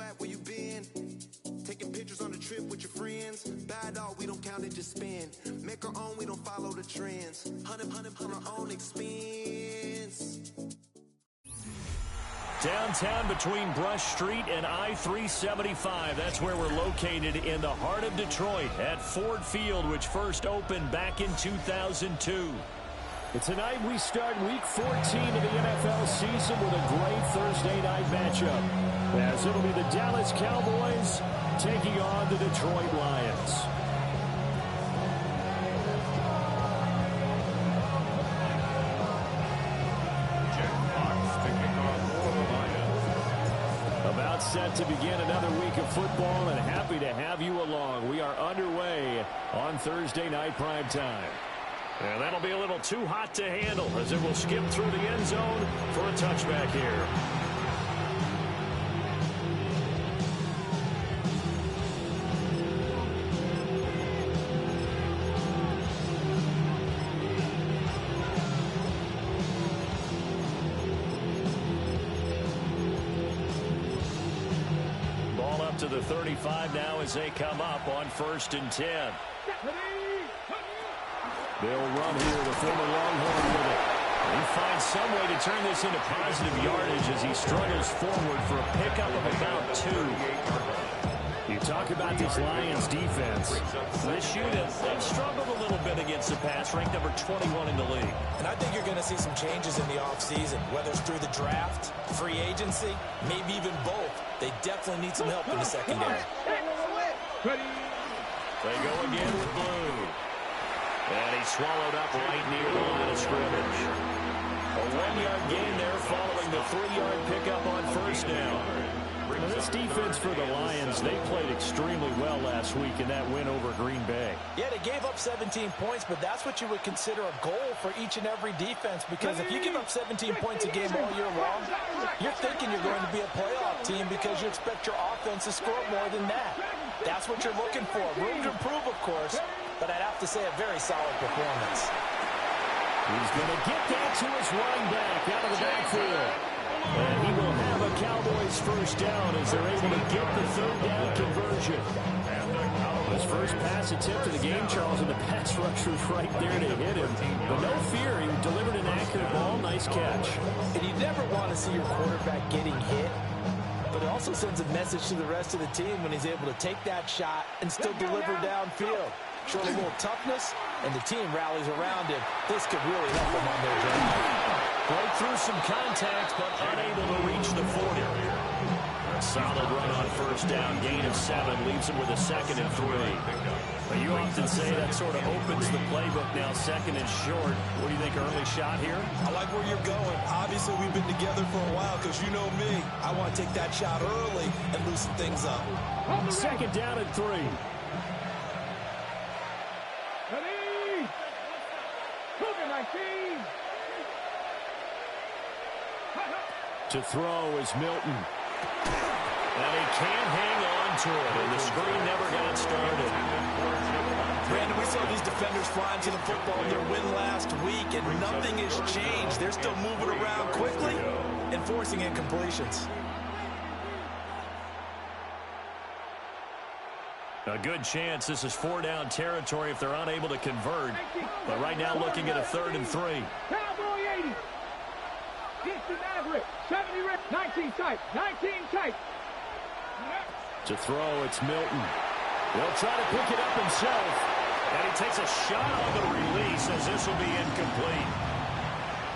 at? Where you been? Taking pictures on the trip with your friends. Bad dog, we don't count it, just spend. Make our own, we don't follow the trends. Hundred on our own expense. Downtown between Brush Street and I-375. That's where we're located in the heart of Detroit at Ford Field, which first opened back in 2002. And tonight we start Week 14 of the NFL season with a great Thursday night matchup, as it'll be the Dallas Cowboys taking on the Detroit Lions. About set to begin another week of football, and happy to have you along. We are underway on Thursday night primetime. And that'll be a little too hot to handle as it will skip through the end zone for a touchback here. Ball up to the 35 now as they come up on 1st and 10. They'll run here, the former Longhorn with it. He finds some way to turn this into positive yardage as he struggles forward for a pickup of about 2. You talk about this Lions defense. This unit, they've struggled a little bit against the pass, ranked number 21 in the league. And I think you're going to see some changes in the offseason, whether it's through the draft, free agency, maybe even both. They definitely need some help in the secondary. They go again with Blue. And he's swallowed up right near the line of scrimmage. A 1-yard gain there following the 3-yard pickup on 1st down. Now this defense for the Lions, they played extremely well last week in that win over Green Bay. Yeah, they gave up 17 points, but that's what you would consider a goal for each and every defense, because if you give up 17 points a game all year long, you're thinking you're going to be a playoff team because you expect your offense to score more than that. That's what you're looking for. Room to improve, of course, but I'd have to say a very solid performance. He's going to get that to his running back out of the backfield. And he will have a Cowboys first down as they're able to get the 3rd down conversion. His first pass attempt of the game, Charles, and the pass rusher's right there to hit him. But no fear, he delivered an accurate ball. Nice catch. And you never want to see your quarterback getting hit, but it also sends a message to the rest of the team when he's able to take that shot and still deliver downfield. Show a little toughness, and the team rallies around him. This could really help them on their journey. Broke through some contact, but unable to reach the 40. A solid run on 1st down, gain of 7, leaves him with a 2nd and 3. But you often say that sort of opens the playbook now, 2nd and short. What do you think, early shot here? I like where you're going. Obviously, we've been together for a while because you know me. I want to take that shot early and loosen things up. 2nd down and 3. To throw is Milton. And he can't hang on to it, and the screen never got started. Brandon, we saw these defenders flying to the football in their win last week, and nothing has changed. They're still moving around quickly and forcing incompletions. A good chance this is 4-down territory if they're unable to convert. But right now looking at a 3rd and 3. Cowboy 80. 60 average. 70 rep. 19 tight. 19 tight. To throw, it's Milton. He'll try to pick it up himself. And he takes a shot on the release as this will be incomplete.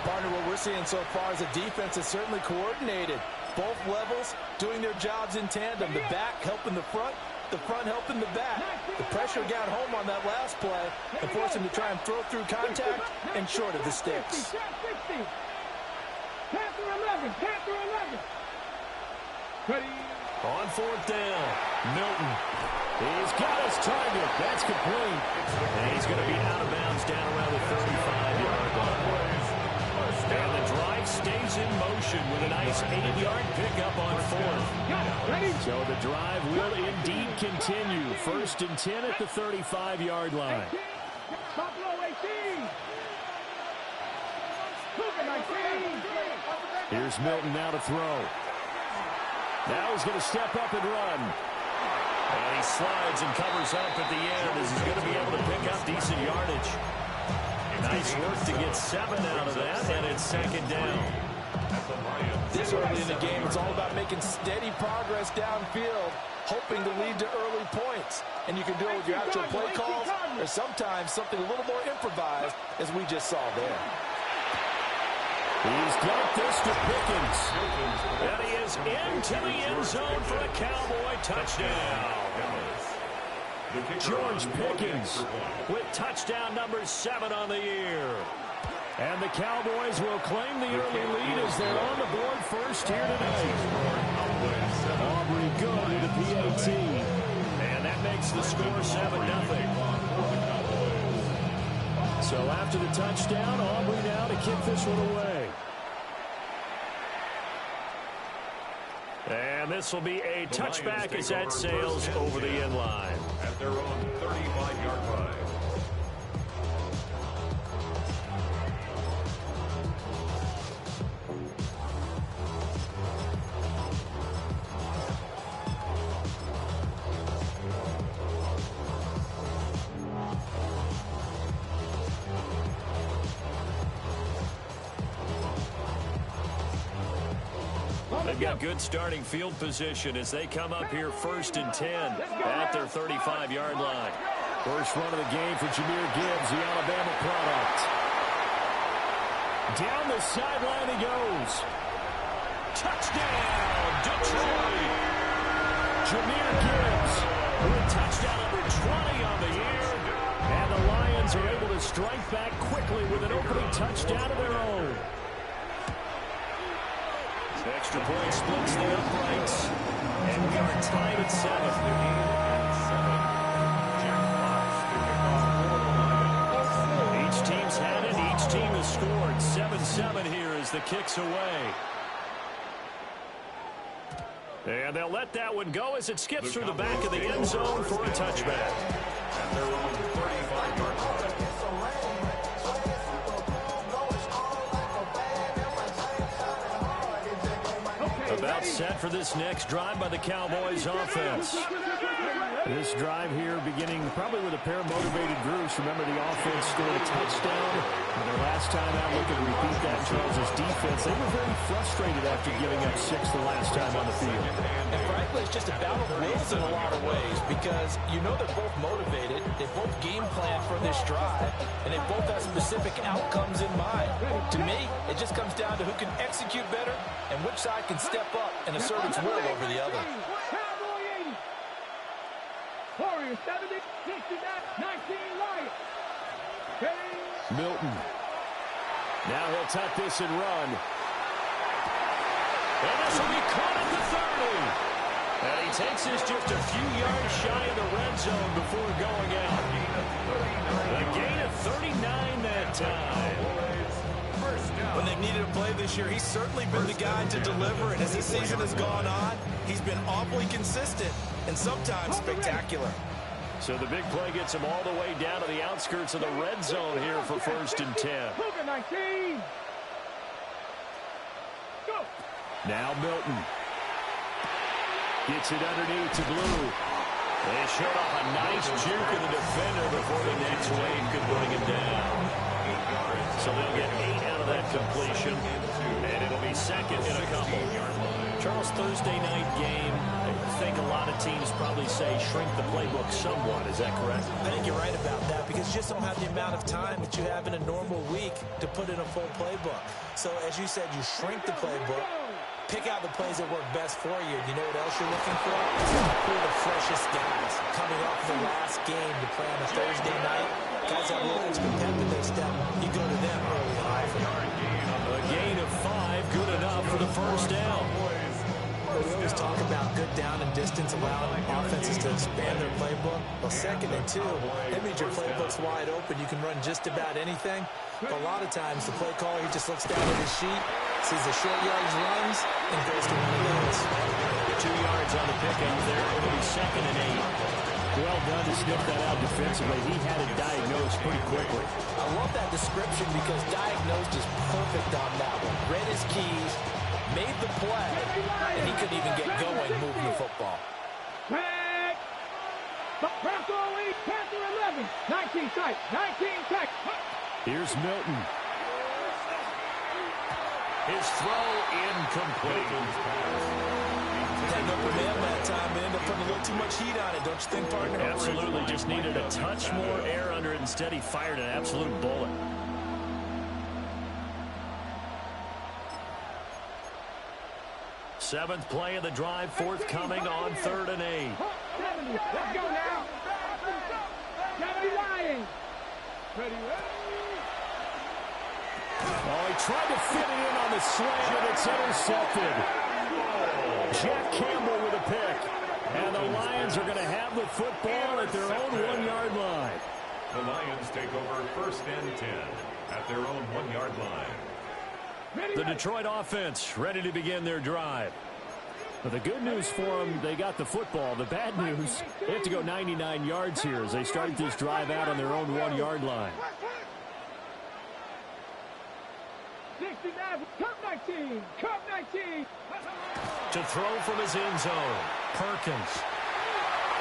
Partner, what we're seeing so far is a defense that's certainly coordinated. Both levels doing their jobs in tandem. The back helping the front helping the back. The pressure got home on that last play and forced him to try and throw through contact and short of the sticks. Panther 11. Panther 11. On 4th down, Milton. He's got his target. That's complete. And he's going to be out of bounds down around the 35-yard line. And the drive stays in motion with a nice 8-yard pickup on 4th. So the drive will indeed continue. 1st and 10 at the 35-yard line. Here's Milton now to throw. Now he's going to step up and run. And he slides and covers up at the end as he's going to be able to pick up decent yardage. Nice work to get 7 out of that, and it's second down. This early in the game, it's all about making steady progress downfield, hoping to lead to early points. And you can do it with your actual play calls, or sometimes something a little more improvised, as we just saw there. He's got this to Pickens. And he is into the end zone for a Cowboy touchdown. George Pickens with touchdown number 7 on the year. And the Cowboys will claim the early lead as they're on the board first here tonight. Aubrey good with the PAT. And that makes the score 7-0. So after the touchdown, Aubrey now to kick this one away. And this will be a touchback as that sails over the end line. At their own 35-yard line. They've got good starting field position as they come up here 1st and 10 at their 35-yard line. First run of the game for Jahmyr Gibbs, the Alabama product. Down the sideline he goes. Touchdown, Detroit! Jahmyr Gibbs with touchdown number 20 on the year. And the Lions are able to strike back quickly with an opening touchdown of their own. Extra point splits the uprights, and we are tied at 7. Each team's had it. Each team has scored. 7-7 here as the kick's away. And they'll let that one go as it skips through the back of the end zone for a touchback. At their own 35-yard line. About set for this next drive by the Cowboys offense. This drive here beginning probably with a pair of motivated groups. Remember, the offense scored a touchdown. And their last time out, looking to repeat that, Charles' defense, they were very frustrated after giving up 6 the last time on the field. And frankly, it's just a battle of wills in a lot of ways because you know they're both motivated, they both game plan for this drive, and they both have specific outcomes in mind. To me, it just comes down to who can execute better and which side can step up and assert its will over the other. Warriors 70, 69, 19 Lions. Milton. Now he'll tuck this and run. And this will be caught at the 30. And he takes this just a few yards shy of the red zone before going out. A gain of 39 that time. When they've needed a play this year, he's certainly been the guy to deliver, and as this season has gone on, he's been awfully consistent and sometimes spectacular. So the big play gets him all the way down to the outskirts of the red zone here for 1st and 10. Now Milton. Gets it underneath to Blue. They showed off a nice juke of the defender before the next wave could bring him down. So they'll get 8 out of that completion, and it'll be second in a couple. Charles, Thursday night game, I think a lot of teams probably say shrink the playbook somewhat. Is that correct? I think you're right about that because you just don't have the amount of time that you have in a normal week to put in a full playbook. So as you said, you shrink the playbook, pick out the plays that work best for you. You know what else you're looking for? Who are the freshest guys coming off the last game to play on a Thursday night? Guys that will competitive step, you go to them early on. A gain of 5, good enough for the first down. We always talk about good down and distance, allowing offenses to expand their playbook. Well, 2nd and 2, that means your playbook's wide open. You can run just about anything. But a lot of times, the play caller, he just looks down at his sheet, sees the short yardage runs, and goes to one of those. 2 yards on the pickup there. It'll be 2nd and 8. Well done to sniff that out defensively. He had it diagnosed pretty quickly. I love that description because diagnosed is perfect on that one. Read his keys, made the play, and he couldn't even get going moving the football. Tag. Panther 11. 19 tight. 19 tight. Here's Milton. His throw incomplete. Had no man that time, but ended up putting a little too much heat on it, don't you think, partner? Absolutely, just needed a touch more air under it. Instead, he fired an absolute bullet. Seventh play of the drive, forthcoming on 3rd and 8. 70. Let's go now. 70 lying. Ready. Oh, he tried to fit it in on the slant, and it's intercepted. Jack Campbell with a pick. And the Lions are going to have the football at their own 1-yard line. The Lions take over 1st and 10 at their own 1-yard line. The Detroit offense ready to begin their drive. But the good news for them, they got the football. The bad news, they have to go 99 yards here as they start this drive out on their own 1-yard line. 69. Cup 19. Cup 19. To throw from his end zone, Perkins.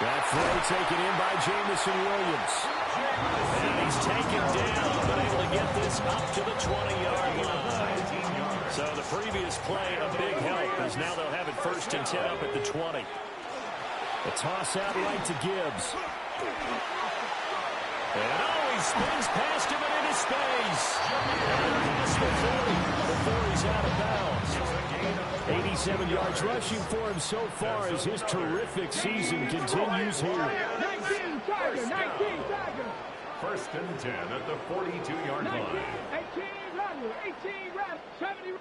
That throw taken in by Jamison Williams. And he's taken down, but able to get this up to the 20-yard line. So the previous play, a big help, as now they'll have it 1st and 10 up at the 20. A toss out right to Gibbs. And he spins past him and into space. And past the 40 before he's out of bounds. 87 yards rushing for him so far as his terrific season continues here. 19 Tiger. 19 Tiger. 1st and 10 at the 42-yard line. 18 Runner. 18 Runner. 70.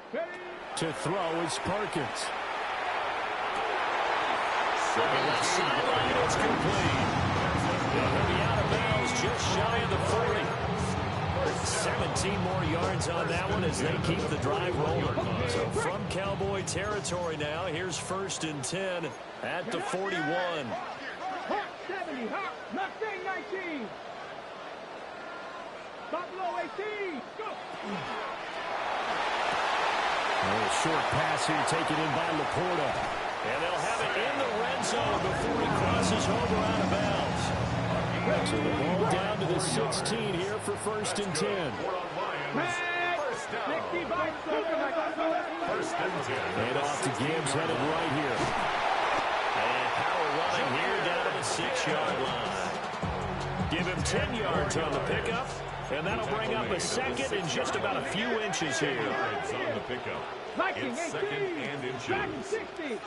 To throw is Perkins. Left sideline, it's complete. He'll be out of bounds just shy of the 40. 17 more yards on that one as they keep the drive rolling. So from Cowboy territory now, here's 1st and 10 at the 41. Hawk 70. Hawk. Mustang 19. Buffalo 18. Go. A short pass here taken in by Laporta. And they'll have it in the red zone before he crosses over out of bounds. So the ball down to the 16 here for 1st and 10. 65. 1st and 10. And off to Gibbs, headed right here. And power running here down to the 6-yard line. Give him 10 yards on the pickup, and that'll bring up a 2nd and just about a few inches here. Yards on the pickup. Viking It's 18. 2nd and inches. Dragon 60.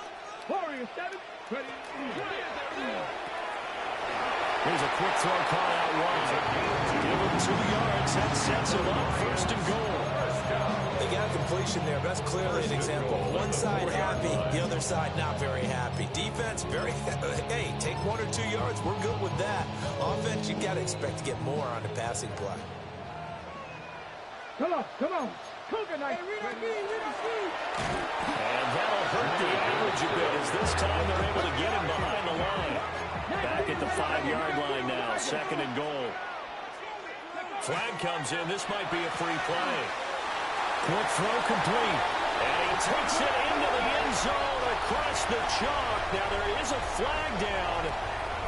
Warriors 7. Ready. Here's a quick throw call out wide. Give him 2 yards. That sets him up 1st and goal. They got a completion there. That's clearly an example. One side happy, the other side not very happy. Defense, very, hey, take 1 or 2 yards. We're good with that. Offense, you got to expect to get more on the passing play. Come on. Come on. Cougar night. And that'll hurt the average a bit as this time they're able to get him behind the line. Back at the 5-yard line now, 2nd and goal. Flag comes in. This might be a free play. Quick throw complete. And he takes it into the end zone across the chalk. Now there is a flag down,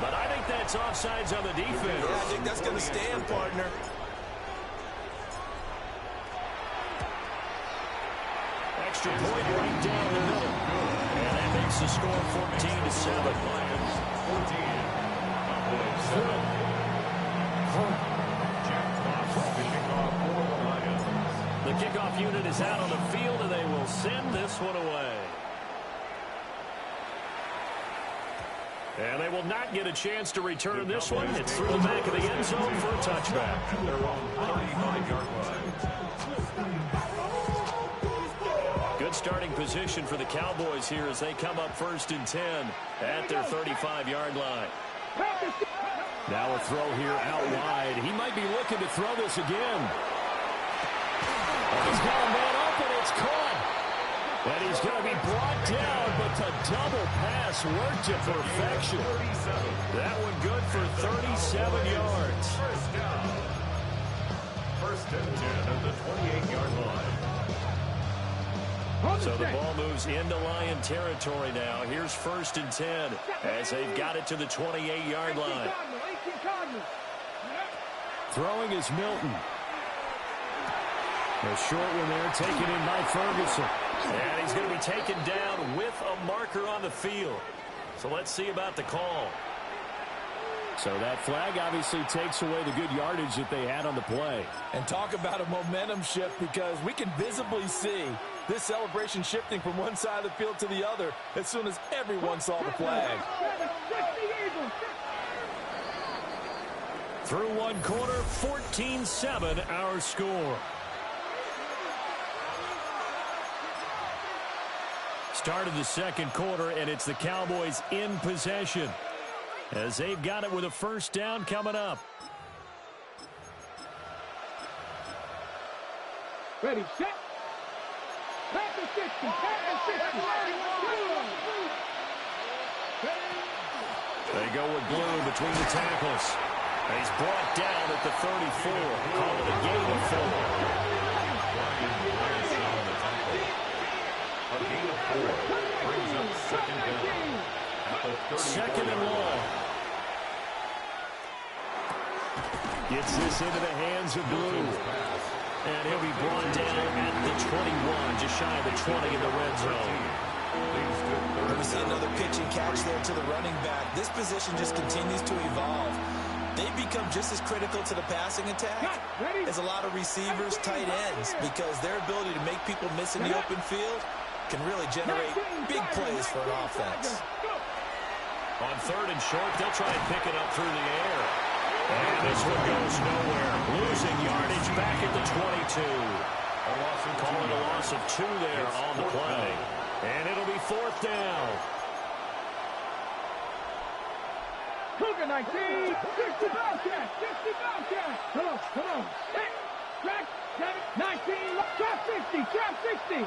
but I think that's offsides on the defense. Yeah, I think that's going to stand, partner. Extra point right down the middle. And that makes the score 14-7. Lions 14. Cowboys 7. Jack Fox fishing off for the Lions. The kickoff unit is out on the field, and they will send this one away. And they will not get a chance to return this one. It's through the back of the end zone for a touchback. At their own 35-yard line. Good starting position for the Cowboys here as they come up 1st and 10 at their 35-yard line. Now a throw here out wide. He might be looking to throw this again. He's got a man open. It's caught. And he's going to be brought down, but the double pass worked to perfection. That one good for 37 yards. First down. 1st and 10 at the 28-yard line. So the ball moves into Lion territory now. Here's 1st and 10 as they've got it to the 28-yard line. Throwing is Milton. A short one there, taken in by Ferguson. And he's going to be taken down with a marker on the field. So let's see about the call. So that flag obviously takes away the good yardage that they had on the play. And talk about a momentum shift, because we can visibly see this celebration shifting from one side of the field to the other as soon as everyone saw the flag. Through one quarter, 14-7 our score. Start of the second quarter, and it's the Cowboys in possession as they've got it with a 1st down coming up. Ready, set. Back to 60. They go with Blue between the tackles. And he's brought down at the 34. Call it a gain of 4. A gain of 4 brings up 2nd down at the 34. 2nd and long. Gets this into the hands of Blue. And he'll be brought down at the 21, just shy of the 20 in the red zone. We see another pitch and catch there to the running back. This position just continues to evolve. They become just as critical to the passing attack as a lot of receivers, tight ends, because their ability to make people miss in the open field can really generate big plays for an offense. On 3rd and short, they'll try and pick it up through the air. And this one goes nowhere. Losing yardage back at the 22. Calling a loss of 2 there on the play. And it'll be 4th down. Cougar 19, 60 Bobcat, 60 Bobcat. Come on. Hey, track 19, trap 60, trap 60.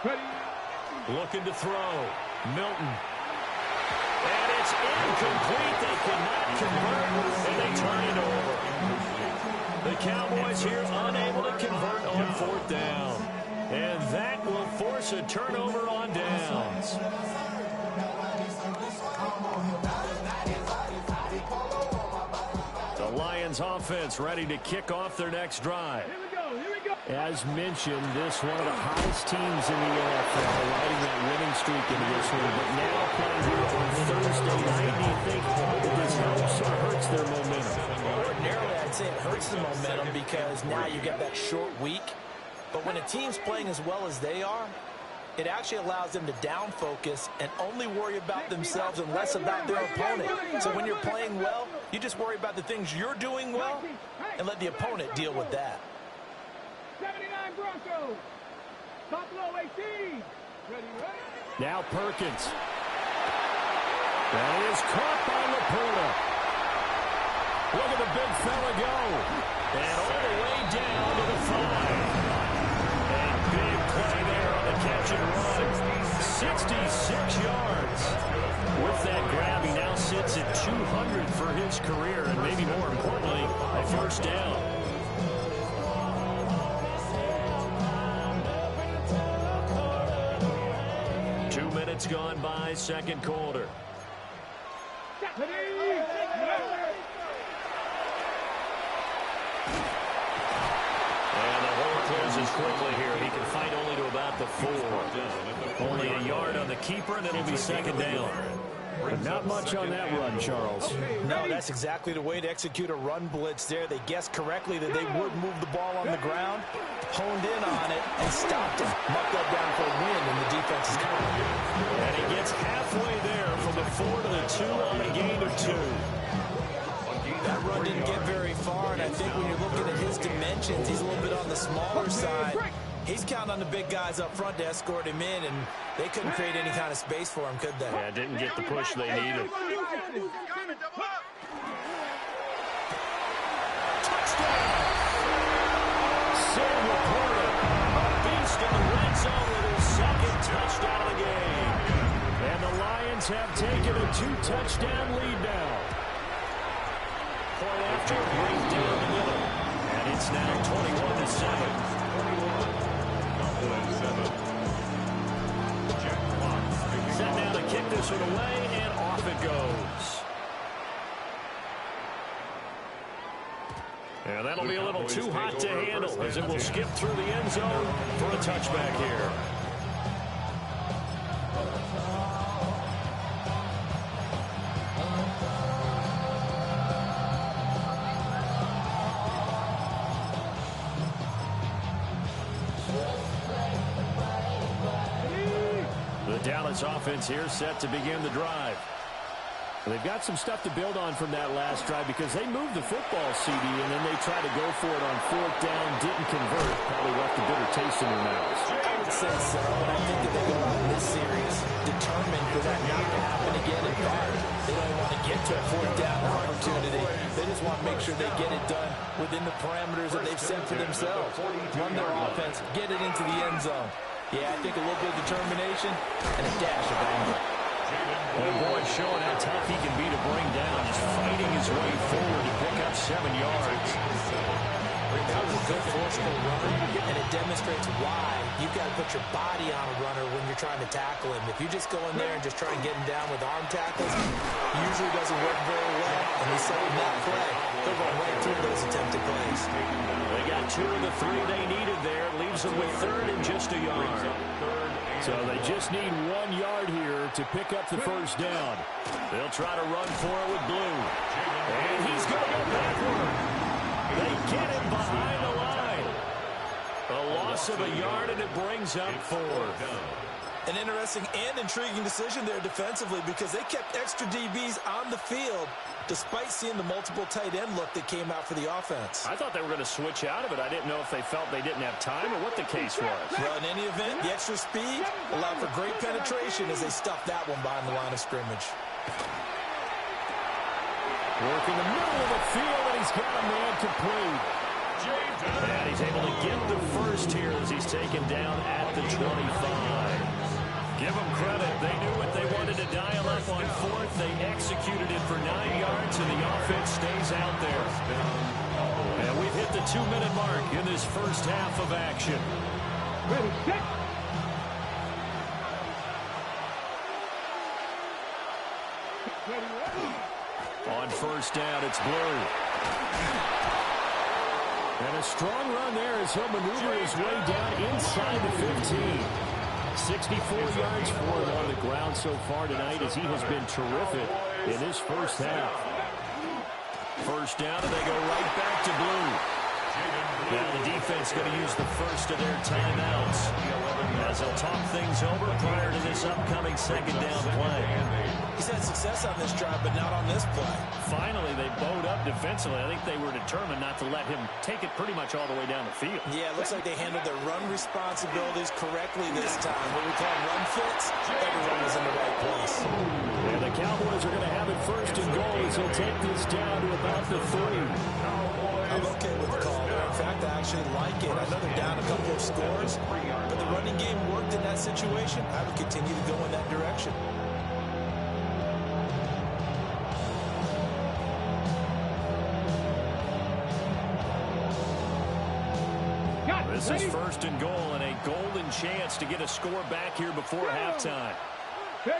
Ready. Looking to throw. Milton. And it's incomplete. They cannot convert, and they turn it over. The Cowboys here unable to convert on 4th down. And that will force a turnover on downs. The Lions offense ready to kick off their next drive. Here we go. As mentioned, this one of the hottest teams in the NFL, riding that winning streak into this one. But now playing here on Thursday night, do you think that this helps or hurts their momentum? Ordinarily, I'd say it hurts the momentum because now you get that short week. But when a team's playing as well as they are, it actually allows them to down focus and only worry about themselves and less about their opponent. So when you're playing well, you just worry about the things you're doing well and let the opponent deal with that. 79 Broncos. Buffalo 18. Ready. Now Perkins. That is caught by Laporta. Look at the big fella go. And all the way down to the 5. A big play there on the catch and run. 66 yards. With that grab, he now sits at 200 for his career, and maybe more importantly, a 1st down. It's gone by, 2nd quarter. And the hole closes quickly here. He can fight only to about the 4. Only a yard on the keeper, and it'll be 2nd down. Not much on that run, Charles. No, that's exactly the way to execute a run blitz there. They guessed correctly that they would move the ball on the ground, honed in on it, and stopped him. Marked that down for a win, and the defense is coming. And he gets halfway there from the 4 to the 2 on a gain of 2. That run didn't get very far, and I think when you're looking at his dimensions, he's a little bit on the smaller side. He's counting on the big guys up front to escort him in, and they couldn't create any kind of space for him, could they? Yeah, didn't get the push they needed. Touchdown! Sam Laporta, a beast in the red zone with his 2nd touchdown of the game. And the Lions have taken a 2-touchdown lead now. Point after, right down the middle. And it's now 21-7. Set now to kick this one away, and off it goes. And that'll be a little too hot to handle as it will skip through the end zone for a touchback here. The Dallas offense here set to begin the drive. They've got some stuff to build on from that last drive because they moved the football, CD, and then they tried to go for it on fourth down, didn't convert, probably left a bitter taste in their mouths. I would say so, and I think that they go out in this series determined for that not to happen again in part. They don't want to get to a fourth down opportunity. They just want to make sure they get it done within the parameters that they've set for themselves. Run their offense, get it into the end zone. Yeah, I think a little bit of determination and a dash of anger. Oh, boy, showing how tough he can be to bring down, just fighting his way forward to pick up 7 yards. That was a good forceful run, and it demonstrates why you've got to put your body on a runner when you're trying to tackle him. If you just go in there and just try and get him down with arm tackles, it usually doesn't work very well, and they saw in that play. They'll run right through those attempted plays. They got 2 of the 3 they needed there. Leaves them with third and just a yard. So they just need 1 yard here to pick up the first down. They'll try to run for it with Blue. And he's going to go backward. They get him behind the line. A loss of a yard, and it brings up 4. An interesting and intriguing decision there defensively because they kept extra DBs on the field despite seeing the multiple tight end look that came out for the offense. I thought they were going to switch out of it. I didn't know if they felt they didn't have time or what the case was. Well, in any event, the extra speed allowed for great penetration as they stuffed that one behind the line of scrimmage. Working the middle of the field, and he's got a man complete. And he's able to get the first here as he's taken down at the 25. Give them credit. They knew what they wanted to dial up on fourth. They executed it for 9 yards, and the offense stays out there. And we've hit the 2-minute mark in this first half of action. Ready, set. On first down, it's Blue. And a strong run there as he'll maneuver his way down inside the 15. 64 yards for him on the ground so far tonight as he has been terrific in this first half. First down, and they go right back to Blue. Now the defense going to use the first of their timeouts as they'll talk things over prior to this upcoming second down play. He's had success on this drive, but not on this play. Finally, they bowed up defensively. I think they were determined not to let him take it pretty much all the way down the field. Yeah, it looks like they handled their run responsibilities correctly this time. What we call run fits, everyone was in the right place. And the Cowboys are going to have it first and goal as he'll take this down to about the 3. I'm okay with the call there. In fact, I actually like it. I know they're down a couple of scores, but the running game worked in that situation. I would continue to go in that direction. This is first and goal and a golden chance to get a score back here before halftime. And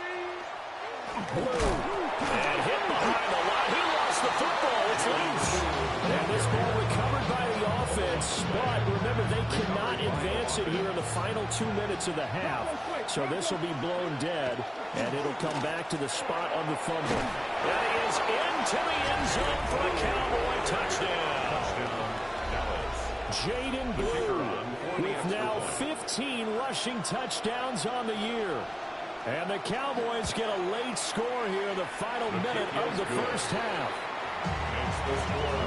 hit behind the line. He lost the football. It's loose. And this ball recovered by the offense. But remember, they cannot advance it here in the final 2 minutes of the half. So this will be blown dead, and it'll come back to the spot on the fumble. That is into the end zone for a Cowboy touchdown. Jaden Blue with now 15 rushing touchdowns on the year. And the Cowboys get a late score here in the final minute of the first half.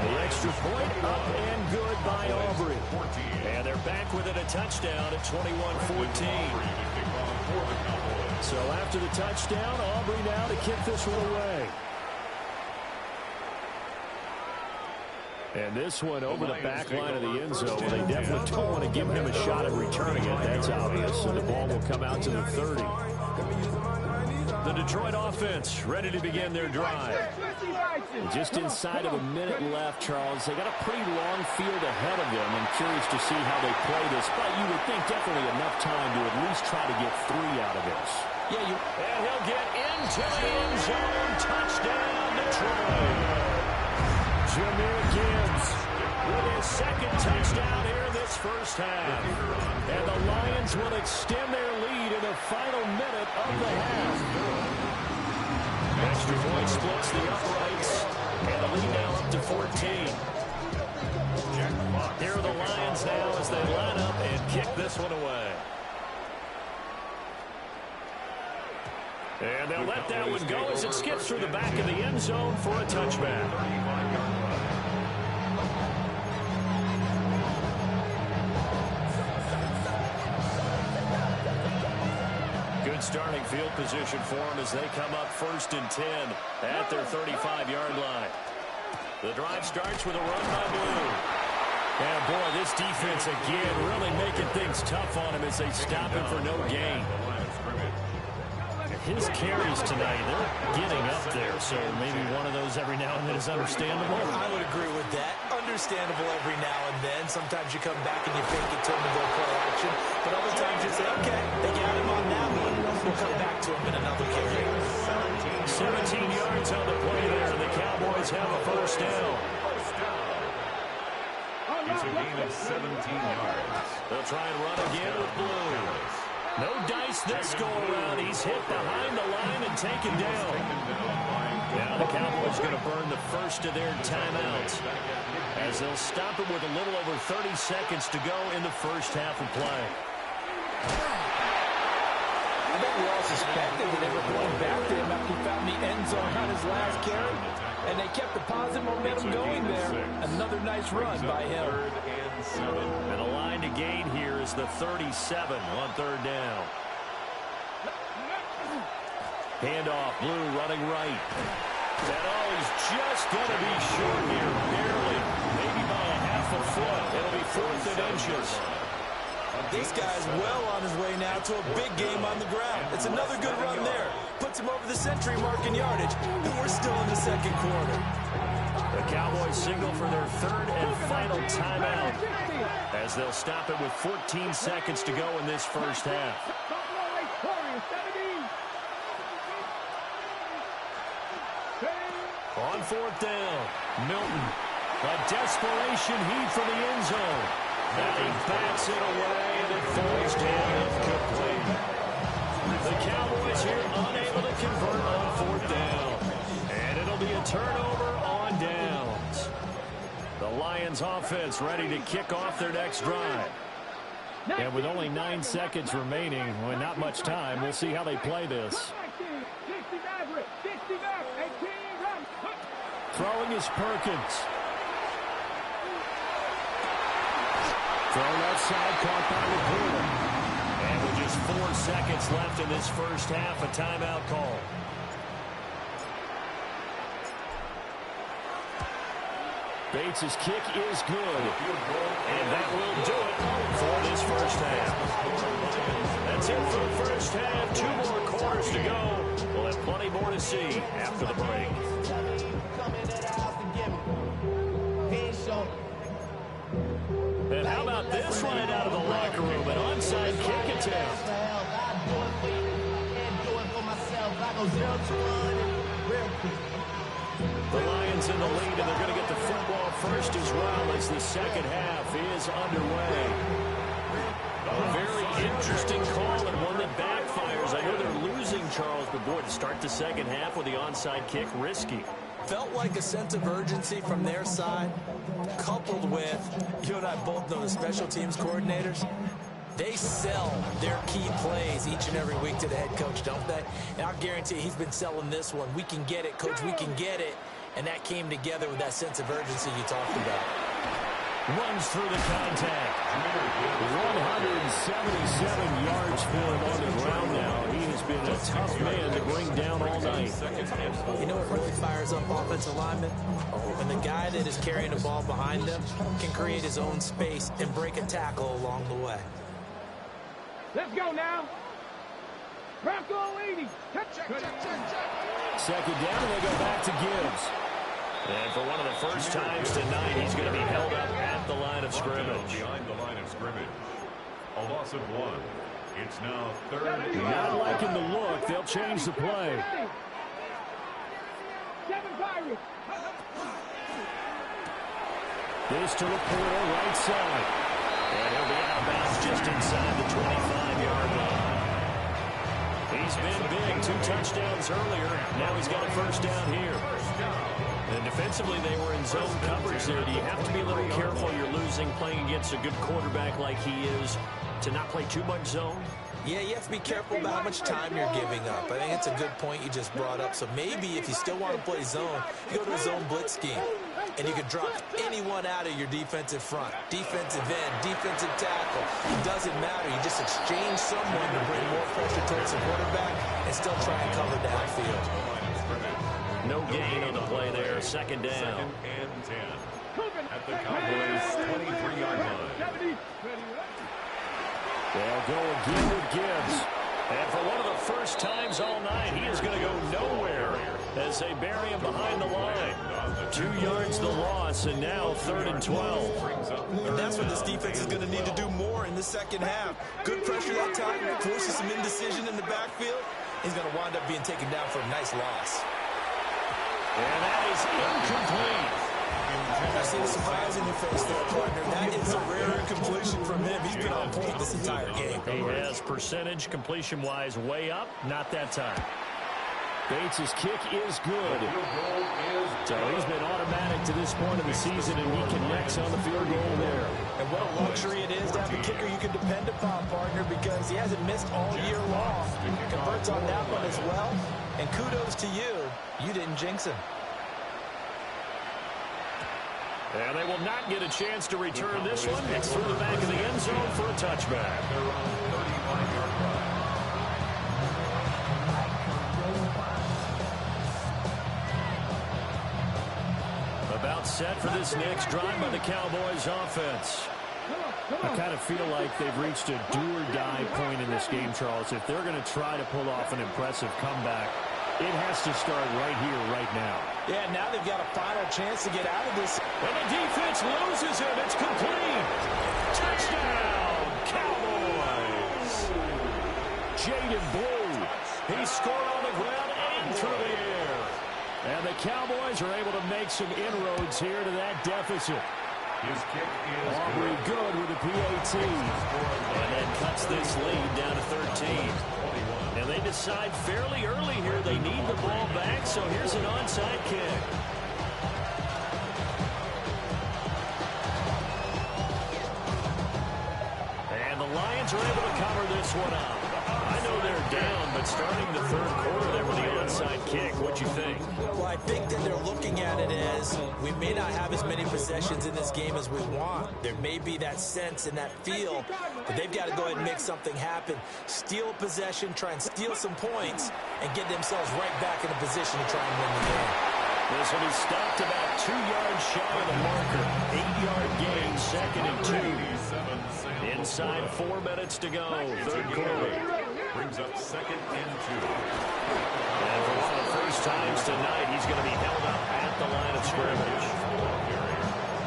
The extra point up and good by Aubrey. And they're back within a touchdown at 21-14. So after the touchdown, Aubrey now to kick this one away. And this one over the back line of the end zone. They definitely don't want to give him a shot at returning it. That's obvious. So the ball will come out to the 30. The Detroit offense ready to begin their drive. Just inside of a minute left, Charles. They got a pretty long field ahead of them. I'm curious to see how they play this, but you would think definitely enough time to at least try to get 3 out of this. Yeah, and he'll get into the end zone. Touchdown, Detroit. Jahmyr Gibbs with his second touchdown here in this first half. And the Lions will extend their lead in the final minute of the half. Extra point splits the uprights, and the lead now up to 14. Here are the Lions now as they line up and kick this one away. And they'll let that one go as it skips through the back of the end zone for a touchback. Good starting field position for them as they come up 1st and 10 at their 35-yard line. The drive starts with a run by Blue. And boy, this defense again really making things tough on him as they stop him for no gain. His carries tonight, they're getting up there, so maybe one of those every now and then is understandable. I would agree with that. Understandable every now and then. Sometimes you come back and you fake it to him and go play action. But other times you say, okay, they got him on that one. We'll come back to him in another carry. 17 yards on the play there, and the Cowboys have a first down. It's a gain of 17 yards. They'll try and run again with Blue. No dice this go-around. He's hit behind the line and taken down. Now the Cowboys going to burn the first of their timeouts as they'll stop him with a little over 30 seconds to go in the first half of play. I think we all suspected that they were going back to him after he found the end zone on his last carry, and they kept the positive momentum going there. Another nice run by him. And a line to gain here is the 37 on 3rd down. Handoff, Blue running right. And oh, he's just going to be short here, barely, maybe by a half a foot. It'll be 4th and inches. This guy's well on his way now to a big game on the ground. It's another good run there. Puts him over the century mark in yardage, and we're still in the 2nd quarter. The Cowboys signal for their 3rd and final timeout as they'll stop it with 14 seconds to go in this first half. On 4th down, Milton. A desperation heave for the end zone. And he backs it away, and it falls down incomplete. The Cowboys here unable to convert on 4th down. And it'll be a turnover on downs. The Lions offense ready to kick off their next drive. And with only 9 seconds remaining, well, not much time, we'll see how they play this. Throwing is Perkins. Thrown outside, caught by Laporta. And with just 4 seconds left in this first half, a timeout call. Bates' kick is good. And that will do it for this first half. That's it for the first half. 2 more quarters to go. We'll have plenty more to see after the break. And how about this running out of the locker room? An onside kick attempt. The Lions in the lead, and they're going to get the football first as well as the second half is underway. A very interesting call and one that backfires. I know they're losing, Charles, but boy, to start the second half with the onside kick, risky. Felt like a sense of urgency from their side, coupled with, you and I both know the special teams coordinators, they sell their key plays each and every week to the head coach, don't they? And I'll guarantee he's been selling this one. We can get it, coach, we can get it. And that came together with that sense of urgency you talked about. Runs through the contact. 177 yards for him on the ground now. He has been a tough man to bring down all night. You know what really fires up offensive linemen? When the guy that is carrying the ball behind them can create his own space and break a tackle along the way. Let's go now. Bronco 80. Check. Second down, and they go back to Gibbs. And for one of the first times tonight, he's going to be held up at the line of scrimmage. Behind the line of scrimmage. A loss of 1. It's now 3rd. Not liking the look. They'll change the play. 7 Pirates. This to Laporta, right side. And he'll be out of bounds just inside the 25-yard line. He's been big. 2 touchdowns earlier. Now he's got a first down here. And defensively, they were in zone coverage there. Do you have to be a little careful? You're losing playing against a good quarterback like he is to not play too much zone? Yeah, you have to be careful about how much time you're giving up. I think it's a good point you just brought up. So maybe if you still want to play zone, you go to a zone blitz scheme. And you can drop anyone out of your defensive front. Defensive end, defensive tackle. It doesn't matter. You just exchange someone to bring more pressure towards the quarterback and still try and cover downfield. No gain on the play there. Second down. 2nd and 10. At the Cowboys' 23-yard line. They'll go again with Gibbs. And for one of the first times all night, he is going to go nowhere as they bury him behind the line. 2 yards the loss, and now 3rd and 12. And that's what this defense is going to need to do more in the second half. Good pressure that time, forces some indecision in the backfield. He's going to wind up being taken down for a nice loss. And that is incomplete. I see the surprise in your face there, partner. That is a rare incompletion from him. He's been on point this entire game. He has percentage completion-wise way up. Not that time. Bates' kick is good. So he's been automatic to this point of the season, and he connects on the field goal there. And what a luxury it is to have a kicker you can depend upon, partner, because he hasn't missed all year long. Converts on that one as well. And kudos to you. You didn't jinx him. And they will not get a chance to return this one. It's through the back of the end zone for a touchback. About set for this next drive by the Cowboys offense. I kind of feel like they've reached a do-or-die point in this game, Charles. If they're going to try to pull off an impressive comeback, it has to start right here, right now. Yeah, now they've got a final chance to get out of this. And the defense loses him. It's complete. Touchdown, Cowboys. Jaden Blue. He scored on the ground and through the air. And the Cowboys are able to make some inroads here to that deficit. His kick is Aubrey good with the PAT. And then cuts this lead down to 13. And they decide fairly early here they need the ball back, so here's an onside kick. And the Lions are able to cover this one up. I know they're down, but starting the third quarter there with the onside kick, what'd you think? Well, I think that they're looking at it as we may not have as many possessions in this game as we want. There may be that sense and that feel that they've got to go ahead and make something happen. Steal a possession, try and steal some points, and get themselves right back in a position to try and win the game. This will be stopped about 2 yards shy of the marker. 8-yard gain, 2nd and 2. Inside 4 minutes to go, third quarter. brings up 2nd and 2. And for one of the first times tonight, he's going to be held up at the line of scrimmage.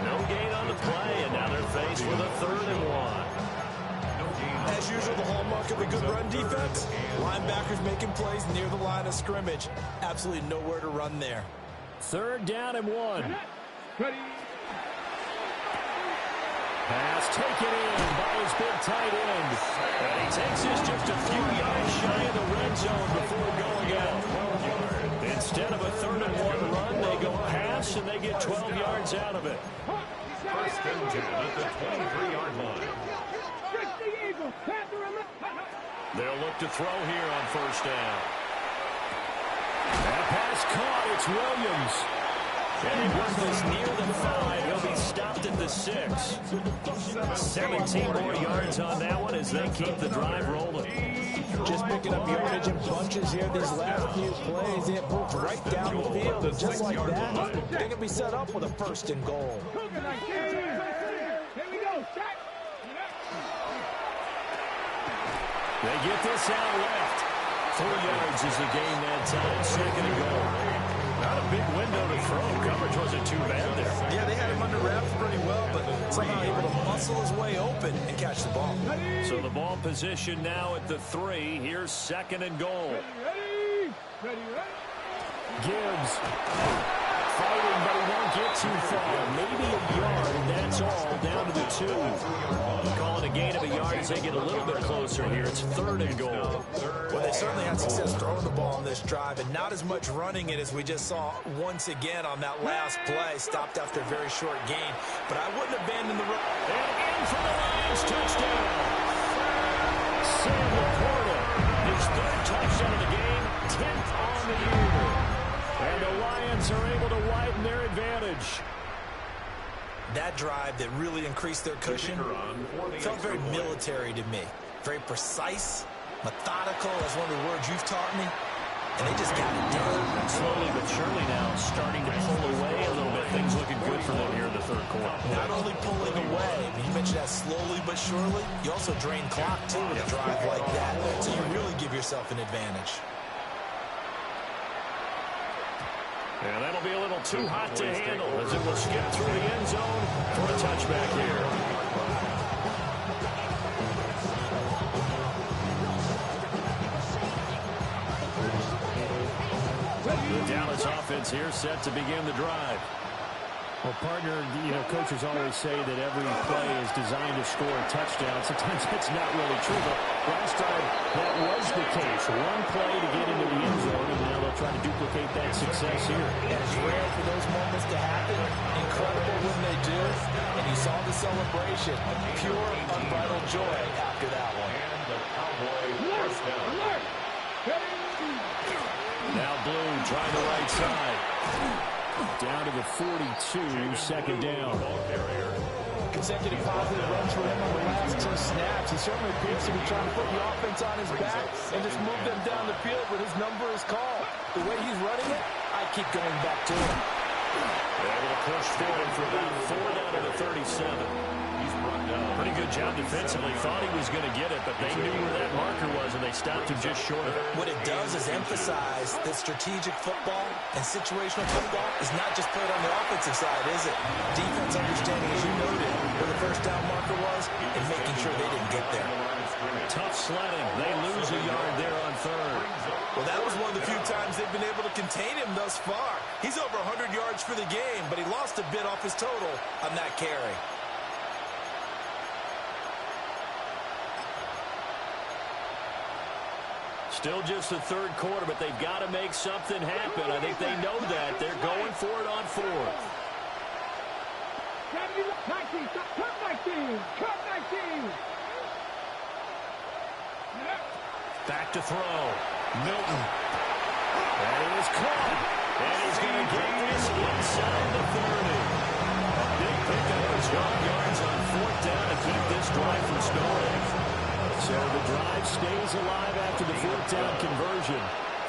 No gain on the play, and now they're faced with a 3rd and 1. As usual, the hallmark of a good run defense, linebackers making plays near the line of scrimmage. Absolutely nowhere to run there. 3rd down and 1. Ready. Pass taken in by his big tight end. And he takes this just a few yards shy of the red zone before going out. Instead of a 3rd and 1 run, they go pass, and they get 12 yards out of it. 1st and 10 at the 23-yard line. They'll look to throw here on 1st down. That pass caught. It's Williams. And he worked this near the 5. He'll be stopped at the 6. 17 more yards on that one as they keep the drive rolling. Just picking up yardage in bunches here these last few plays. They have moved right down the field. And just like that, they're going to be set up with a 1st and goal. They get this out left. yards is the gain that time. Second and goal. Not a big window to throw. Coverage wasn't too bad there. Yeah, they had him under wraps pretty well, but somehow able to muscle his way open and catch the ball. So the ball position now at the 3. Here's second and goal. Ready. Gibbs fighting, but he won't get too far. Maybe a yard, and that's all, down to the 2. Calling a gain of a yard as they get a little bit closer here. It's third and goal. Well, they certainly had success throwing the ball on this drive, and not as much running it as we just saw once again on that last play. Stopped after a very short gain, but I wouldn't abandon the run. And in for the Lions, touchdown. Sam Laporta, his third touchdown of the game, 10th on the year. And the Lions are able to widen their advantage. That drive that really increased their cushion felt very military to me. Very precise, methodical, that's one of the words you've taught me. And they just got it done. Slowly but surely now starting to pull away a little bit. Things looking good for them here in the third quarter. Not only pulling away, but you mentioned that slowly but surely, you also drain clock too with a drive like that. So you really give yourself an advantage. And that'll be a little too hot to handle as it will skip through the end zone for a touchback here. The Dallas offense here set to begin the drive. Well, partner, coaches always say that every play is designed to score a touchdown. Sometimes that's not really true, but last time that was the case. One play to get into the end zone, and now they'll try to duplicate that success here. And it's rare for those moments to happen. Incredible when they do. And you saw the celebration. Pure, unbridled joy after that one. And the Cowboy first down. Now Blue trying the right side. Down to the 42, second down. Consecutive positive runs for him on the last 2 snaps. He certainly appears to be trying to put the offense on his back and just move them down the field when his number is called. The way he's running it, I keep going back to him. They're able to push forward for about 4 down to the 37. Pretty good job defensively. Thought he was going to get it, but they knew where that marker was, and they stopped him just short of it. What it does is emphasize that strategic football and situational football is not just played on the offensive side, is it? Defense understanding, as you noted, where the first down marker was and making sure they didn't get there. Tough sledding. They lose a yard there on third. Well, that was one of the few times they've been able to contain him thus far. He's over 100 yards for the game, but he lost a bit off his total on that carry. Still just the third quarter, but they've got to make something happen. I think they know that. They're going for it on fourth. 19, cut 19, cut 19. Back to throw. Milton. And it is caught. And he's going to get this inside the 30. A big pickup of 12 yards on fourth down to keep this drive from stalling. So the drive stays alive after the fourth down conversion.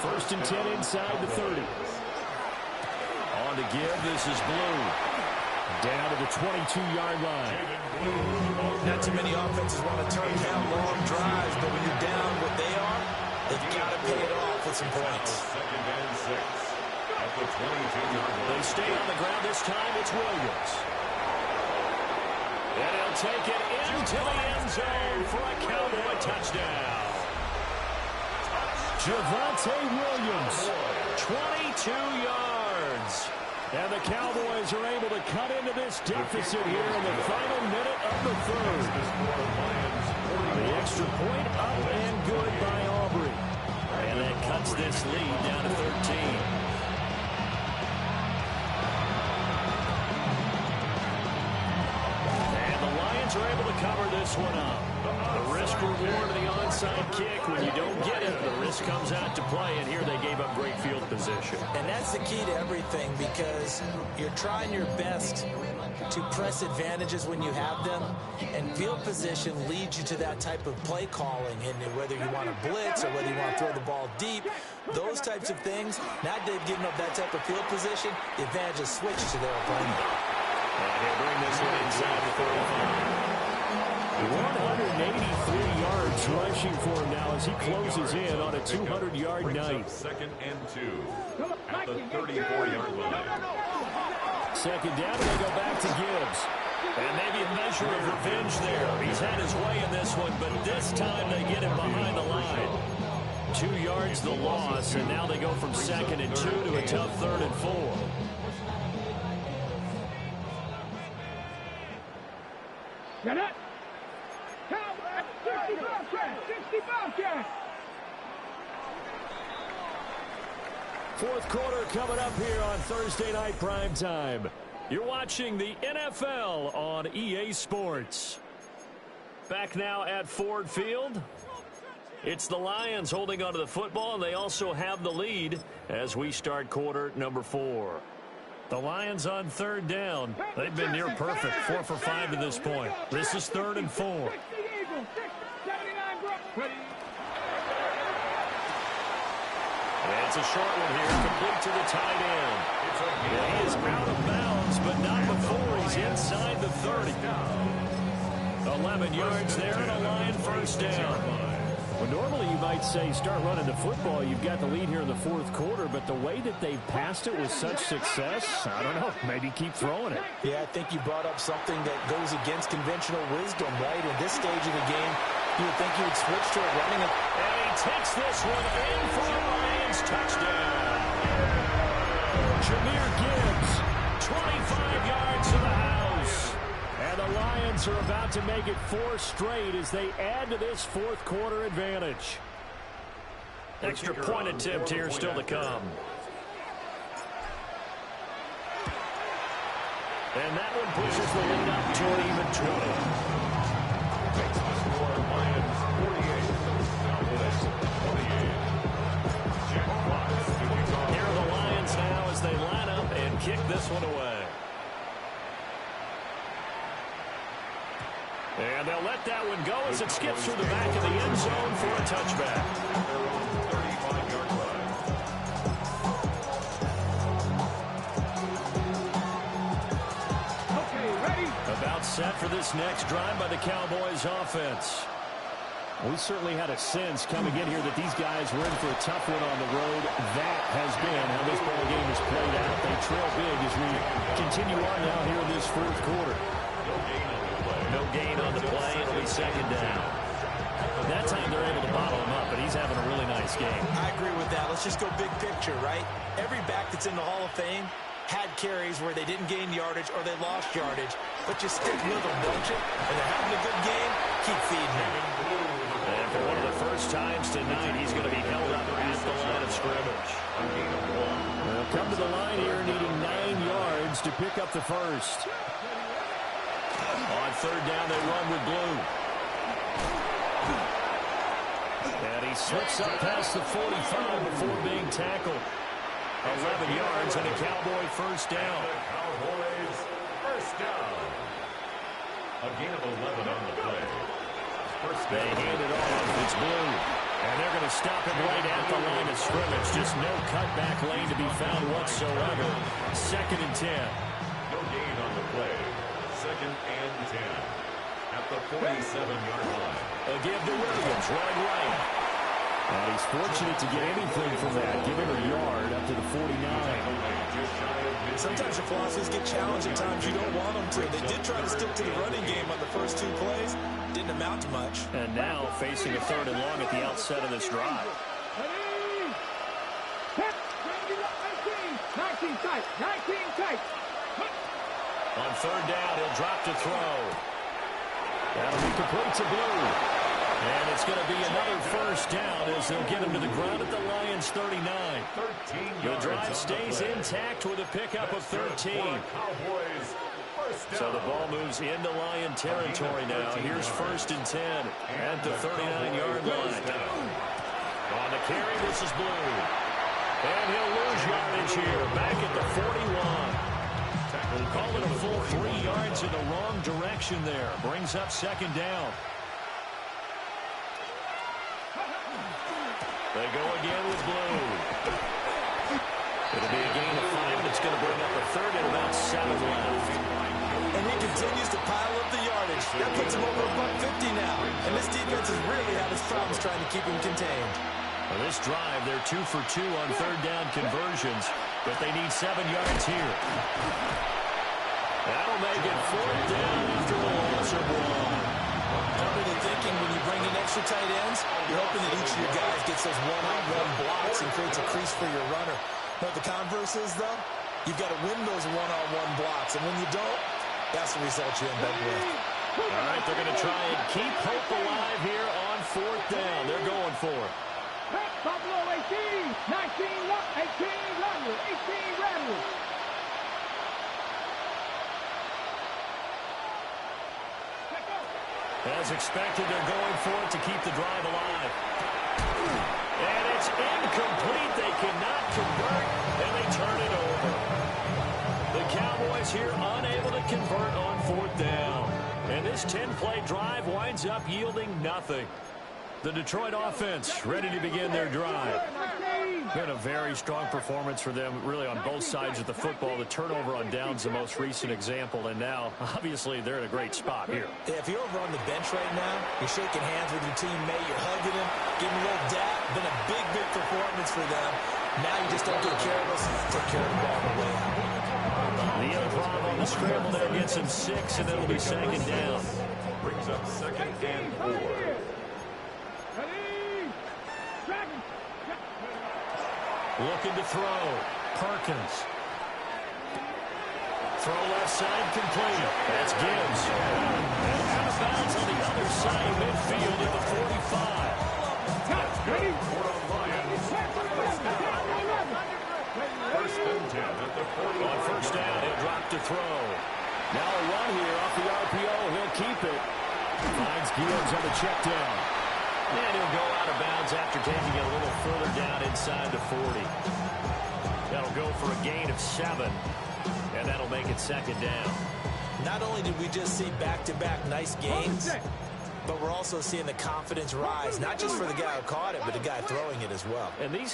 First and 10 inside the 30. On to give. This is Blue. Down to the 22-yard line. Not too many offenses want to turn down long drives, but when you're down what they are, they've got to pay it off with some points. Second and 6 at the 22-yard line. They stay on the ground this time. It's Williams. And he'll take it into the end zone for a Cowboy touchdown. Javonte Williams, 22 yards. and the Cowboys are able to cut into this deficit here in the final minute of the third. The extra point up and good by Aubrey. And that cuts this lead down to 13. Are able to cover this one up. The risk reward of the onside kick. When you don't get it, the risk comes out to play, and here they gave up great field position. And that's the key to everything, because you're trying your best to press advantages when you have them, and field position leads you to that type of play calling. And whether you want to blitz or whether you want to throw the ball deep, those types of things, now they've given up that type of field position, the advantage is switched to their opponent. And he'll bring this one inside the 35. 183 yards rushing for him now as he closes in on a 200-yard night. Second and 2 at the 34-yard line. Second down, and they go back to Gibbs. And maybe a measure of revenge there. He's had his way in this one, but this time they get him behind the line. 2 yards the loss, and now they go from second and 2 to a tough third and 4. Get it. Cowboys, 60 Bobcat, 60 Bobcat. Fourth quarter coming up here on Thursday Night Primetime. You're watching the NFL on EA Sports. Back now at Ford Field. It's the Lions holding onto the football, and they also have the lead as we start quarter number 4. The Lions on third down. They've been near perfect, 4 for 5 to this point. This is third and 4. And it's a short one here, complete to the tight end. He is out of bounds, but not before he's inside the 30. 11 yards there, and a Lion first down. Well, normally you might say start running the football. You've got the lead here in the fourth quarter, but the way that they've passed it with such success, I don't know, maybe keep throwing it. Yeah, I think you brought up something that goes against conventional wisdom, right? In this stage of the game, you would think you would switch to it running it. And he takes this one in for a Lions touchdown. Jahmyr Gibbs, 25 yards to the house. and the Lions are about to make it 4 straight as they add to this fourth quarter advantage. Extra point attempt here still to come. And that one pushes the lead up to an even 20. Makes the score Lions 48, Cowboys 28. Jack Fox to kick off. Here are the Lions now as they line up and kick this one away. And they'll let that one go as it skips through the back of the end zone for a touchback. Their own 35-yard line. Okay, ready? About set for this next drive by the Cowboys offense. We certainly had a sense coming in here that these guys were in for a tough one on the road. That has been how this ball game has played out. They trail big as we continue on now here in this fourth quarter. No gain on the play. It'll be second down. That time they're able to bottle him up, but he's having a really nice game. I agree with that. Let's just go big picture, right? Every back that's in the Hall of Fame had carries where they didn't gain yardage or they lost yardage, but you stick with them, don't you? And they're having a good game, keep feeding them. And for one of the first times tonight, he's going to be held up at the line of scrimmage. They'll come to the line here needing 9 yards to pick up the first. On third down, they run with blue. And he slips up past the 45 before being tackled. 11 yards and a Cowboy first down. Cowboys first down. A gain of 11 on the play. First They down. hand it off. It's blue. And they're going to stop him right at the line of scrimmage. Just no cutback lane to be found whatsoever. Second and 10. No gain on the play. Second and 10. At the 47-yard line. A give to Williams, running right. And he's fortunate to get anything from that. Give him a yard up to the 49. Just shy of midfield. Sometimes your philosophies get challenged at times you don't want them to. They did try to stick to the running game on the first 2 plays. Didn't amount to much. And now facing a third and long at the outset of this drive. Ready? Set. 19 tight. 19 tight. On third down, he'll drop to throw. That'll be complete to Blue. And it's going to be another first down as they'll get him to the ground at the Lions 39. 13 The yards drive on the stays play. intact with a pickup of 13. Cowboys first down. So the ball moves into Lion territory now. Here's first and 10 at the 39-yard line. On the carry, this is Blue. And he'll lose yardage here, back at the 41. We'll call it a full 3 yards in the wrong direction there. Brings up second down. They go again with Blue. It'll be a gain of 5. It's going to bring up a third and about 7 left. And he continues to pile up the yardage. That puts him over $150 now. And this defense has really had its problems trying to keep him contained. For this drive, they're 2 for 2 on third down conversions, but they need 7 yards here. That'll make it 4th down after the loss of 1. Under the thinking, when you bring in extra tight ends, you're hoping that each of your guys gets those one-on-one blocks and creates a crease for your runner. What the converse is, though, you've got to win those one-on-one blocks, and when you don't, that's the result you end up with. All right, they're going to try and keep hope alive here on 4th down. They're going for it. Buffalo 18, 19, 18, Rattler, 18, Rattler. As expected, they're going for it to keep the drive alive. And it's incomplete. They cannot convert, and they turn it over. The Cowboys here unable to convert on 4th down. And this 10-play drive winds up yielding nothing. The Detroit offense ready to begin their drive. Been a very strong performance for them, really, on both sides of the football. The turnover on downs the most recent example, and now, obviously, they're in a great spot here. Yeah, if you're over on the bench right now, you're shaking hands with your teammate, you're hugging him, giving him a little dap. Been a big, big performance for them. Now you just don't get careless and take care of the ball away. The other problem on the scramble there gets him 6, and it'll be 2nd down. Brings up 2nd and 4. Looking to throw. Perkins. Throw left side complete. That's Gibbs. And out of bounds on the other side of midfield at the 45. Good for the Lions. First and 10 at the 40. On 1st down, he'll drop to throw. Now a run here off the RPO. He'll keep it. Finds Gibbs on the check down. And he'll go out of bounds after taking it a little further down inside the 40. That'll go for a gain of 7, and that'll make it 2nd down. Not only did we just see back-to-back nice gains, but we're also seeing the confidence rise, not just for the guy who caught it, but the guy throwing it as well. And these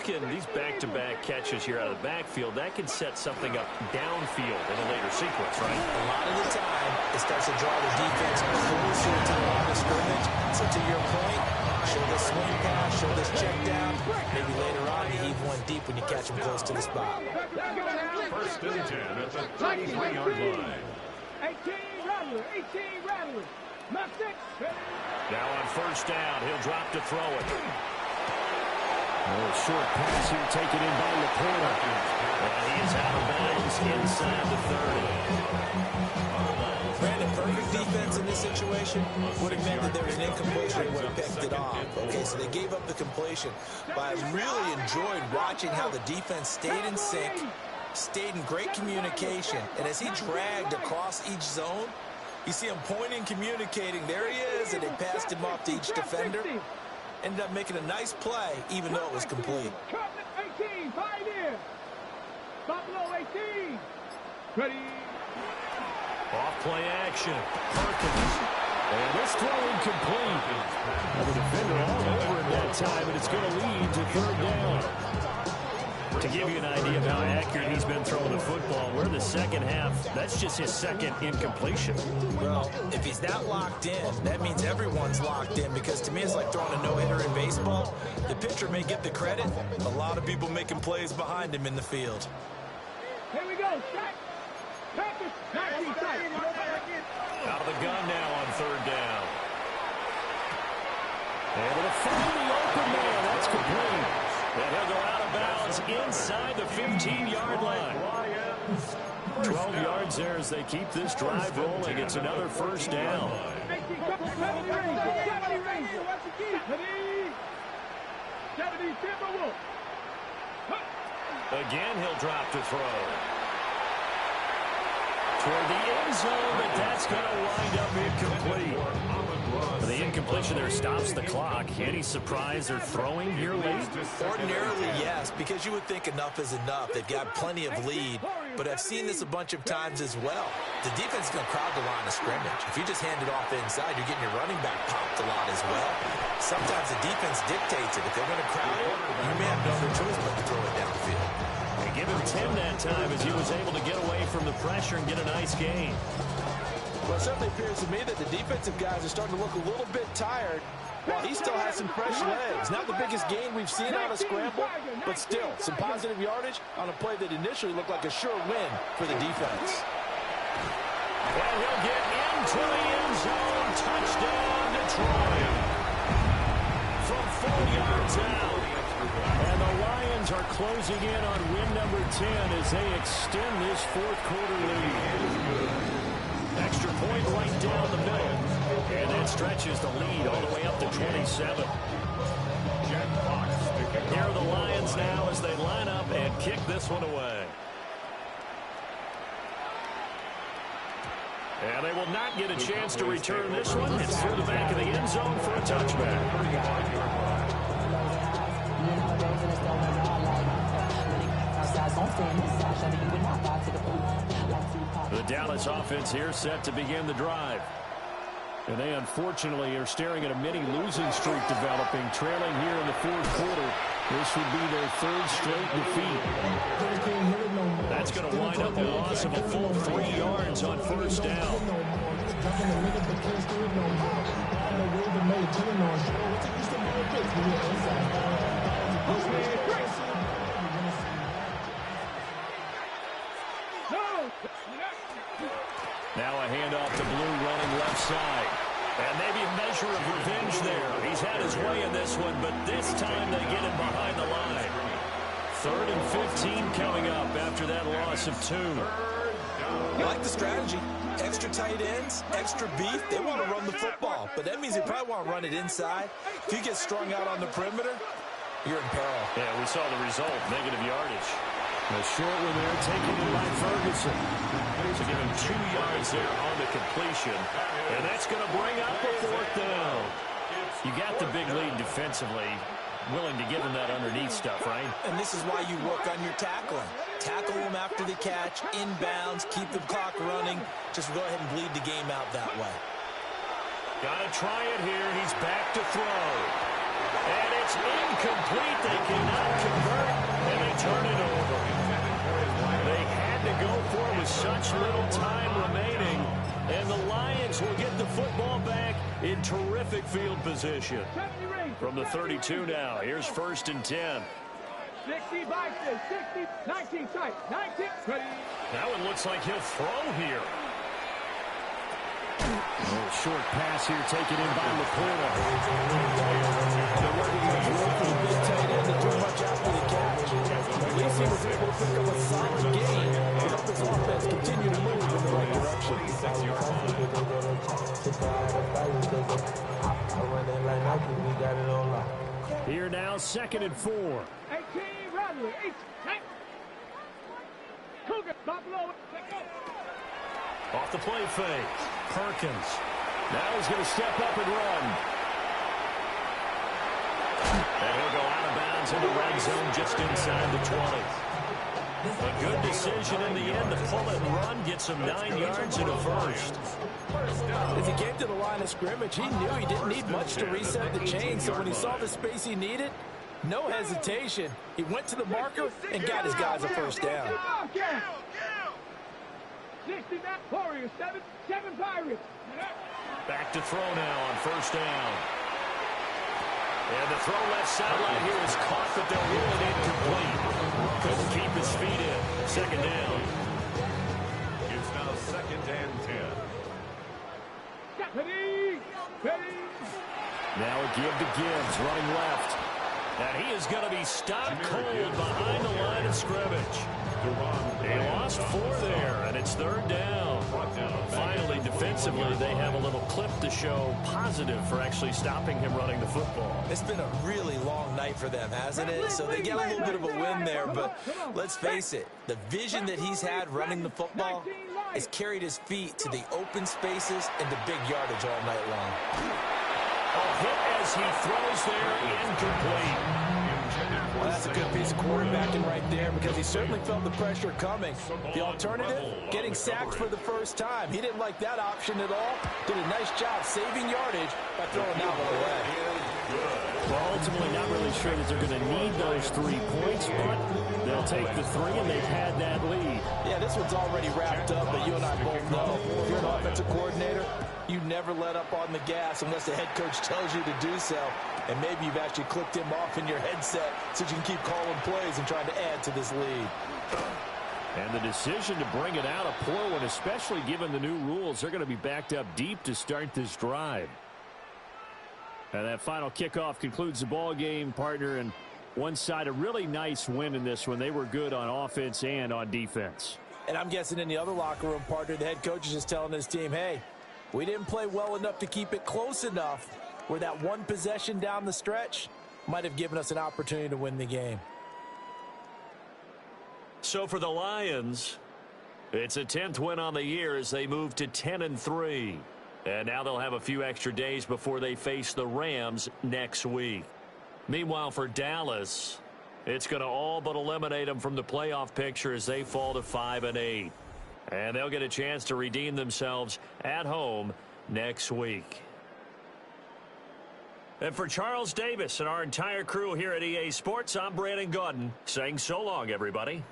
back-to-back catches here out of the backfield, that can set something up downfield in a later sequence, right? A lot of the time, it starts to draw the defense closer to the line of scrimmage. So to your point, show this swing pass, show this check down. Maybe later on you heave one deep when you catch him close to the spot. First and 10 at the 33-yard line. 18 Rattler, 18 Rattler. Not 6. Now on 1st down, he'll drop to throw it. A short pass here taken in by Laporta. And he is out of bounds inside the 30. Brandon, perfect defense in this situation would have meant that there was an incompletion and would have picked it off. Okay, so they gave up the completion. But I really enjoyed watching how the defense stayed in sync, stayed in great communication, and as he dragged across each zone, you see him pointing, communicating. There he is, and they passed him off to each defender. Ended up making a nice play, even though it was complete. 18, 5 in. Buffalo 18. Ready. Off play action. Perkins. And this throw incomplete. The defender all over him that time, and it's going to lead to 3rd down. To give you an idea of how accurate he's been throwing the football, we're the second half. That's just his 2nd incompletion. Well, if he's that locked in, that means everyone's locked in, because to me it's like throwing a no-hitter in baseball. The pitcher may get the credit. A lot of people making plays behind him in the field. Here we go. Out of the gun now on 3rd down. Able to find the open man. That's complete. And he'll go out of bounds inside the 15-yard line. 12 yards there as they keep this drive rolling. It's another 1st down. Again, he'll drop to throw. Toward the end zone, but that's going to wind up incomplete. The incompletion there stops the clock. Any surprise they're throwing here late? Ordinarily, yes, because you would think enough is enough. They've got plenty of lead, but I've seen this a bunch of times as well. The defense is going to crowd the line of scrimmage. If you just hand it off inside, you're getting your running back popped a lot as well. Sometimes the defense dictates it. If they're going to crowd it, you may have no other choice but to throw it downfield. They give him 10 that time as he was able to get away from the pressure and get a nice gain. Well, it certainly appears to me that the defensive guys are starting to look a little bit tired, while he still has some fresh legs. Not the biggest gain we've seen on a scramble, but still, some positive yardage on a play that initially looked like a sure win for the defense. And he'll get into the end zone. Touchdown, Detroit. From 4 yards out. And the Lions are closing in on win number 10 as they extend this fourth quarter lead. Extra point right down the middle. And that stretches the lead all the way up to 27. Here are the Lions now as they line up and kick this one away. And they will not get a chance to return this one. It's through the back of the end zone for a touchback. The Dallas offense here set to begin the drive. And they unfortunately are staring at a mini losing streak developing, trailing here in the fourth quarter. This would be their third straight defeat. That's going to wind up a loss of a full 3 yards on first down. Now a handoff to Blue running left side. And maybe a measure of revenge there. He's had his way in this one, but this time they get him behind the line. 3rd and 15 coming up after that loss of 2. I like the strategy. Extra tight ends, extra beef. They want to run the football, but that means they probably want to run it inside. If you get strung out on the perimeter, you're in peril. Yeah, we saw the result, negative yardage. The short one there taken in by Ferguson. To give him 2 yards there on the completion. And that's going to bring up a 4th down. You got the big lead defensively. Willing to give him that underneath stuff, right? And this is why you work on your tackling. Tackle them after the catch, inbounds, keep the clock running. Just go ahead and bleed the game out that way. Got to try it here. He's back to throw. And it's incomplete. They cannot convert, and they turn it over. They had to go for it with such little time remaining, and the Lions will get the football back in terrific field position. From the 32 now, here's 1st and 10. 60 boxes, 60, 19 tight, 19, ready. That one looks like he'll throw here. A short pass here taken in by Laporta. They're working much work for the big tight end to do much after the catch. At least he was able to pick up a solid gain to help his offense continue to move in the right direction. Here now, 2nd and 4. 18, Bradley, 8, 9. Cougar, Buffalo, let's go. Off the play fake. Perkins. Now he's going to step up and run. And he'll go out of bounds in the red zone just inside the 20. A good decision in the end to pull it and run, get some 9 yards and a first. As he came to the line of scrimmage, he knew he didn't need much to reset the chain, so when he saw the space he needed, no hesitation. He went to the marker and got his guys a first down. 69 Warriors, 7 Pirates. Back to throw now on first down. And the throw left sideline here is caught, but they'll rule it incomplete. Couldn't keep his feet in. 2nd down. It's now 2nd and 10. Ready, ready. Now a give to Gibbs, running left. And he is going to be stopped cold behind the line of scrimmage. They lost 4 there, and it's 3rd down. Finally, defensively, they have a little clip to show positive for actually stopping him running the football. It's been a really long night for them, hasn't it? So they get a little bit of a win there, but let's face it, the vision that he's had running the football has carried his feet to the open spaces and the big yardage all night long. A hit as he throws there, incomplete. Well, that's a good piece of quarterbacking right there because he certainly felt the pressure coming. The alternative, getting sacked for the first time. He didn't like that option at all. Did a nice job saving yardage by throwing that one away. Well, ultimately, not really sure that they're going to need those 3 points, but they'll take the 3, and they've had that lead. Yeah, this one's already wrapped up, but you and I both know if you're an offensive coordinator, you never let up on the gas unless the head coach tells you to do so. And maybe you've actually clicked him off in your headset so you can keep calling plays and trying to add to this lead. And the decision to bring it out, a poor one, especially given the new rules. They're going to be backed up deep to start this drive. And that final kickoff concludes the ball game, partner. And one side, a really nice win in this one. They were good on offense and on defense. And I'm guessing in the other locker room, partner, the head coach is just telling his team, hey, we didn't play well enough to keep it close enough where that one possession down the stretch might have given us an opportunity to win the game. So for the Lions, it's a 10th win on the year as they move to 10-3. And now they'll have a few extra days before they face the Rams next week. Meanwhile, for Dallas, it's going to all but eliminate them from the playoff picture as they fall to 5-8. And they'll get a chance to redeem themselves at home next week. And for Charles Davis and our entire crew here at EA Sports, I'm Brandon Gaudin saying so long, everybody.